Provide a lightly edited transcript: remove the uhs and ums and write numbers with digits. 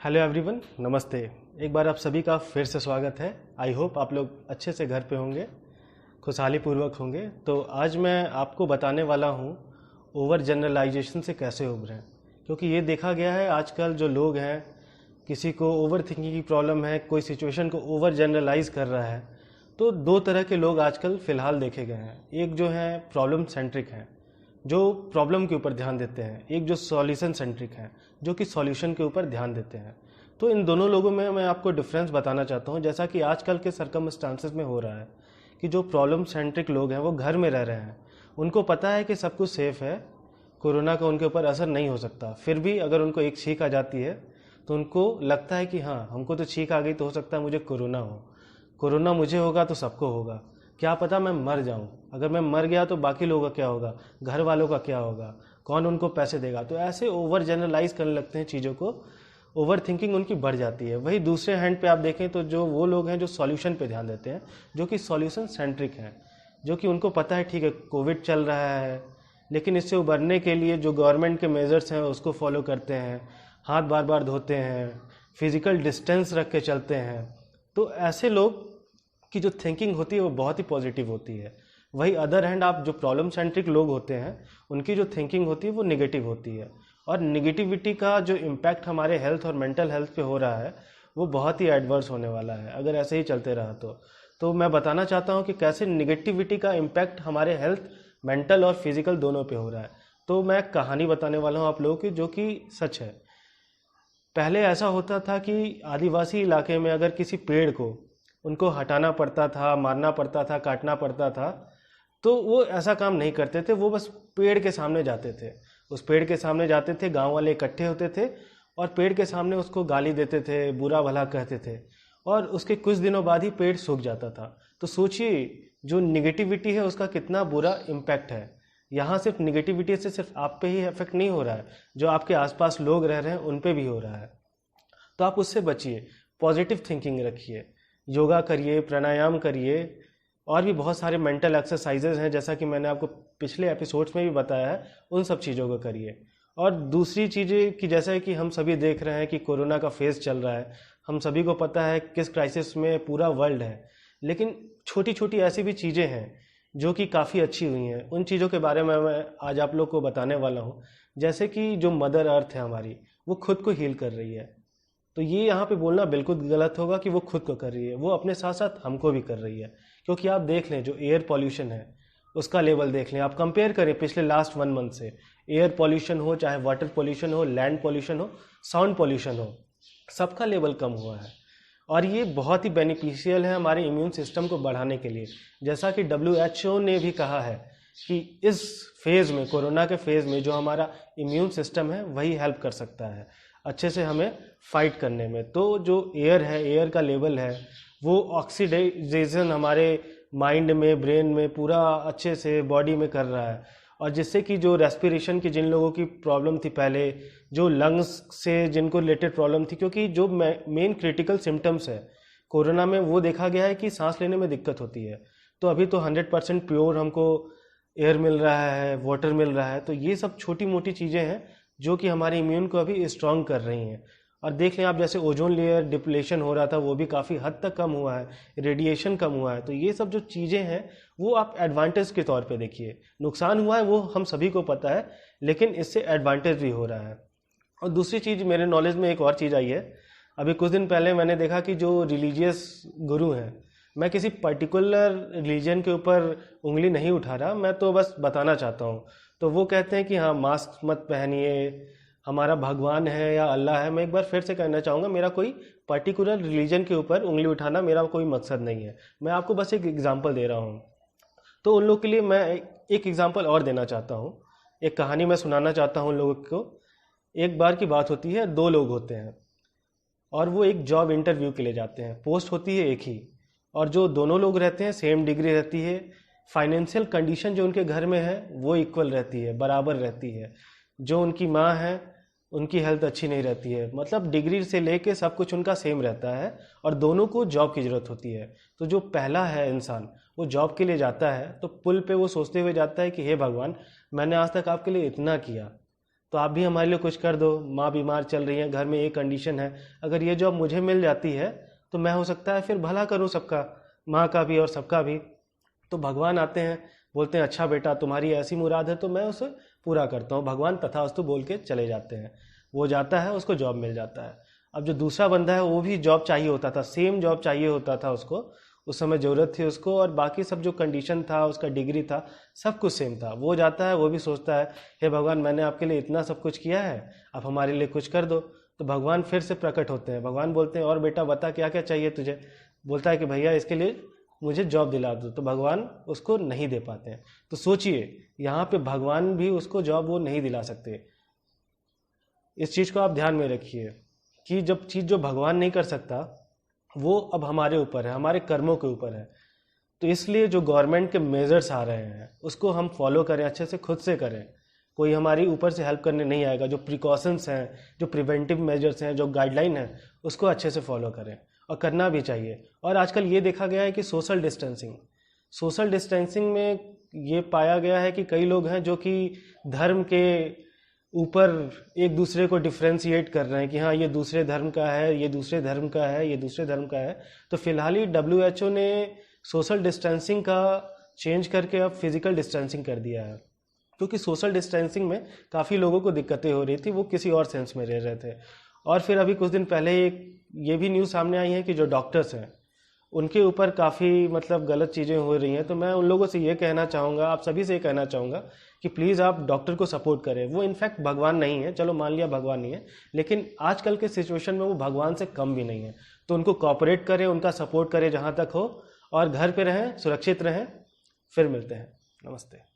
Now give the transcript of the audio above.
Hello everyone, नमस्ते। एक बार आप सभी का फिर से स्वागत है। आई होप आप लोग अच्छे से घर पे होंगे, खुशहाली पूर्वक होंगे। तो आज मैं आपको बताने वाला हूँ ओवर जनरलाइजेशन से कैसे उभरें, क्योंकि ये देखा गया है आजकल जो लोग हैं, किसी को ओवर थिंकिंग की प्रॉब्लम है, कोई सिचुएशन को ओवर जनरलाइज कर रहा है। तो दो तरह के लोग आजकल फ़िलहाल देखे गए हैं। एक जो है प्रॉब्लम सेंट्रिक हैं, जो प्रॉब्लम के ऊपर ध्यान देते हैं। एक जो सॉल्यूशन सेंट्रिक हैं, जो कि सॉल्यूशन के ऊपर ध्यान देते हैं। तो इन दोनों लोगों में मैं आपको डिफरेंस बताना चाहता हूँ। जैसा कि आजकल के सर्कमस्टांसेस में हो रहा है कि जो प्रॉब्लम सेंट्रिक लोग हैं वो घर में रह रहे हैं, उनको पता है कि सब कुछ सेफ है, कोरोना का उनके ऊपर असर नहीं हो सकता। फिर भी अगर उनको एक छींक आ जाती है तो उनको लगता है कि हाँ, हमको तो छींक आ गई तो हो सकता है मुझे कोरोना हो, कोरोना मुझे होगा तो सबको होगा, क्या पता मैं मर जाऊं, अगर मैं मर गया तो बाकी लोगों का क्या होगा, घर वालों का क्या होगा, कौन उनको पैसे देगा। तो ऐसे ओवर जनरलाइज करने लगते हैं चीज़ों को, ओवर थिंकिंग उनकी बढ़ जाती है। वही दूसरे हैंड पे आप देखें तो जो वो लोग हैं जो सॉल्यूशन पे ध्यान देते हैं, जो कि सॉल्यूशन सेंट्रिक हैं, जो कि उनको पता है ठीक है कोविड चल रहा है, लेकिन इससे उबरने के लिए जो गवर्नमेंट के मेजर्स हैं उसको फॉलो करते हैं, हाथ बार बार धोते हैं, फिजिकल डिस्टेंस रख के चलते हैं। तो ऐसे लोग की जो थिंकिंग होती है वो बहुत ही पॉजिटिव होती है। वही अदर हैंड आप जो प्रॉब्लम सेंट्रिक लोग होते हैं, उनकी जो थिंकिंग होती है वो निगेटिव होती है। और निगेटिविटी का जो इम्पैक्ट हमारे हेल्थ और मेंटल हेल्थ पे हो रहा है वो बहुत ही एडवर्स होने वाला है अगर ऐसे ही चलते रहा तो मैं बताना चाहता हूँ कि कैसे निगेटिविटी का इम्पैक्ट हमारे हेल्थ, मेंटल और फिजिकल दोनों पे हो रहा है। तो मैं कहानी बताने वाला हूँ आप लोगों की, जो कि सच है। पहले ऐसा होता था कि आदिवासी इलाके में अगर किसी पेड़ को उनको हटाना पड़ता था, मारना पड़ता था, काटना पड़ता था, तो वो ऐसा काम नहीं करते थे। वो बस पेड़ के सामने जाते थे, उस पेड़ के सामने जाते थे, गांव वाले इकट्ठे होते थे और पेड़ के सामने उसको गाली देते थे, बुरा भला कहते थे, और उसके कुछ दिनों बाद ही पेड़ सूख जाता था। तो सोचिए जो निगेटिविटी है उसका कितना बुरा इम्पैक्ट है। यहाँ सिर्फ निगेटिविटी से सिर्फ आप पे ही इफेक्ट नहीं हो रहा है, जो आपके आसपास लोग रह रहे हैं उन पे भी हो रहा है। तो आप उससे बचिए, पॉजिटिव थिंकिंग रखिए, योगा करिए, प्राणायाम करिए, और भी बहुत सारे मेंटल एक्सरसाइजेज हैं जैसा कि मैंने आपको पिछले एपिसोड्स में भी बताया है, उन सब चीज़ों को करिए। और दूसरी चीज़ें कि जैसा कि हम सभी देख रहे हैं कि कोरोना का फेज चल रहा है, हम सभी को पता है किस क्राइसिस में पूरा वर्ल्ड है, लेकिन छोटी छोटी ऐसी भी चीज़ें हैं जो कि काफ़ी अच्छी हुई हैं। उन चीज़ों के बारे में मैं आज आप लोग को बताने वाला हूँ। जैसे कि जो मदर अर्थ है हमारी, वो खुद को हील कर रही है। तो ये यहाँ पे बोलना बिल्कुल गलत होगा कि वो खुद को कर रही है, वो अपने साथ साथ हमको भी कर रही है। क्योंकि आप देख लें जो एयर पॉल्यूशन है उसका लेवल देख लें, आप कंपेयर करें पिछले लास्ट 1 मंथ से। एयर पॉल्यूशन हो, चाहे वाटर पॉल्यूशन हो, लैंड पॉल्यूशन हो, साउंड पॉल्यूशन हो, सबका लेवल कम हुआ है। और ये बहुत ही बेनिफिशियल है हमारे इम्यून सिस्टम को बढ़ाने के लिए। जैसा कि WHO ने भी कहा है कि इस फेज़ में, कोरोना के फेज़ में, जो हमारा इम्यून सिस्टम है वही हेल्प कर सकता है अच्छे से हमें फाइट करने में। तो जो एयर है, एयर का लेवल है, वो ऑक्सीडाइजेशन हमारे माइंड में, ब्रेन में पूरा अच्छे से बॉडी में कर रहा है। और जिससे कि जो रेस्पिरेशन की जिन लोगों की प्रॉब्लम थी पहले, जो लंग्स से जिनको रिलेटेड प्रॉब्लम थी, क्योंकि जो मेन क्रिटिकल सिम्टम्स है कोरोना में वो देखा गया है कि सांस लेने में दिक्कत होती है। तो अभी तो 100% प्योर हमको एयर मिल रहा है, वाटर मिल रहा है। तो ये सब छोटी मोटी चीज़ें हैं जो कि हमारे इम्यून को अभी स्ट्रांग कर रही हैं। और देख लें आप, जैसे ओजोन लेयर डिप्लेशन हो रहा था वो भी काफ़ी हद तक कम हुआ है, रेडिएशन कम हुआ है। तो ये सब जो चीज़ें हैं वो आप एडवांटेज के तौर पे देखिए। नुकसान हुआ है वो हम सभी को पता है, लेकिन इससे एडवांटेज भी हो रहा है। और दूसरी चीज़ मेरे नॉलेज में एक और चीज़ आई है। अभी कुछ दिन पहले मैंने देखा कि जो रिलीजियस गुरु हैं, मैं किसी पर्टिकुलर रिलीजन के ऊपर उंगली नहीं उठा रहा, मैं तो बस बताना चाहता हूँ। तो वो कहते हैं कि हाँ मास्क मत पहनिए, हमारा भगवान है या अल्लाह है। मैं एक बार फिर से कहना चाहूँगा, मेरा कोई पर्टिकुलर रिलीजन के ऊपर उंगली उठाना मेरा कोई मकसद नहीं है। मैं आपको बस एक एग्जांपल दे रहा हूँ। तो उन लोग के लिए मैं एक एग्जांपल और देना चाहता हूँ, एक कहानी मैं सुनाना चाहता हूँ उन लोगों को। एक बार की बात होती है, दो लोग होते हैं और वो एक जॉब इंटरव्यू के लिए जाते हैं। पोस्ट होती है एक ही, और जो दोनों लोग रहते हैं सेम डिग्री रहती है, फाइनेंशियल कंडीशन जो उनके घर में है वो इक्वल रहती है, बराबर रहती है। जो उनकी माँ है उनकी हेल्थ अच्छी नहीं रहती है, मतलब डिग्री से लेके सब कुछ उनका सेम रहता है, और दोनों को जॉब की ज़रूरत होती है। तो जो पहला है इंसान, वो जॉब के लिए जाता है तो पुल पे वो सोचते हुए जाता है कि हे भगवान, मैंने आज तक आपके लिए इतना किया, तो तो आप भी हमारे लिए कुछ कर दो। माँ बीमार चल रही है, घर में एक कंडीशन है, अगर ये जॉब मुझे मिल जाती है तो मैं हो सकता है फिर भला करूँ सबका, माँ का भी और सबका भी। तो भगवान आते हैं, बोलते हैं अच्छा बेटा तुम्हारी ऐसी मुराद है तो मैं उसे पूरा करता हूँ। भगवान तथास्तु बोल के चले जाते हैं। वो जाता है, उसको जॉब मिल जाता है। अब जो दूसरा बंदा है वो भी जॉब चाहिए होता था, सेम जॉब चाहिए होता था उसको, उस समय ज़रूरत थी उसको, और बाकी सब जो कंडीशन था, उसका डिग्री था, सब कुछ सेम था। वो जाता है, वो भी सोचता है हे भगवान मैंने आपके लिए इतना सब कुछ किया है, आप हमारे लिए कुछ कर दो। तो भगवान फिर से प्रकट होते हैं। भगवान बोलते हैं और बेटा बता क्या क्या चाहिए तुझे। बोलता है कि भैया इसके लिए मुझे जॉब दिला दो। तो भगवान उसको नहीं दे पाते हैं। तो सोचिए यहाँ पे भगवान भी उसको जॉब वो नहीं दिला सकते। इस चीज़ को आप ध्यान में रखिए कि जब चीज़ जो भगवान नहीं कर सकता वो अब हमारे ऊपर है, हमारे कर्मों के ऊपर है। तो इसलिए जो गवर्नमेंट के मेजर्स आ रहे हैं उसको हम फॉलो करें, अच्छे से खुद से करें। कोई हमारी ऊपर से हेल्प करने नहीं आएगा। जो प्रिकॉशंस हैं, जो प्रिवेंटिव मेजर्स हैं, जो गाइडलाइन है, उसको अच्छे से फॉलो करें, और करना भी चाहिए। और आजकल ये देखा गया है कि सोशल डिस्टेंसिंग में ये पाया गया है कि कई लोग हैं जो कि धर्म के ऊपर एक दूसरे को डिफ्रेंशिएट कर रहे हैं कि हाँ ये दूसरे धर्म का है, ये दूसरे धर्म का है, ये दूसरे धर्म का है। तो फिलहाल ही WHO ने सोशल डिस्टेंसिंग का चेंज करके अब फिजिकल डिस्टेंसिंग कर दिया है, क्योंकि सोशल डिस्टेंसिंग में काफ़ी लोगों को दिक्कतें हो रही थी, वो किसी और सेंस में रह रहे थे। और फिर अभी कुछ दिन पहले एक ये भी न्यूज़ सामने आई है कि जो डॉक्टर्स हैं उनके ऊपर काफ़ी मतलब गलत चीज़ें हो रही हैं। तो मैं उन लोगों से ये कहना चाहूँगा, आप सभी से ये कहना चाहूँगा कि प्लीज़ आप डॉक्टर को सपोर्ट करें। वो इनफैक्ट भगवान नहीं है, चलो मान लिया भगवान नहीं है, लेकिन आजकल के सिचुएशन में वो भगवान से कम भी नहीं है। तो उनको कॉपरेट करें, उनका सपोर्ट करें जहाँ तक हो, और घर पे रहें, सुरक्षित रहें। फिर मिलते हैं। नमस्ते।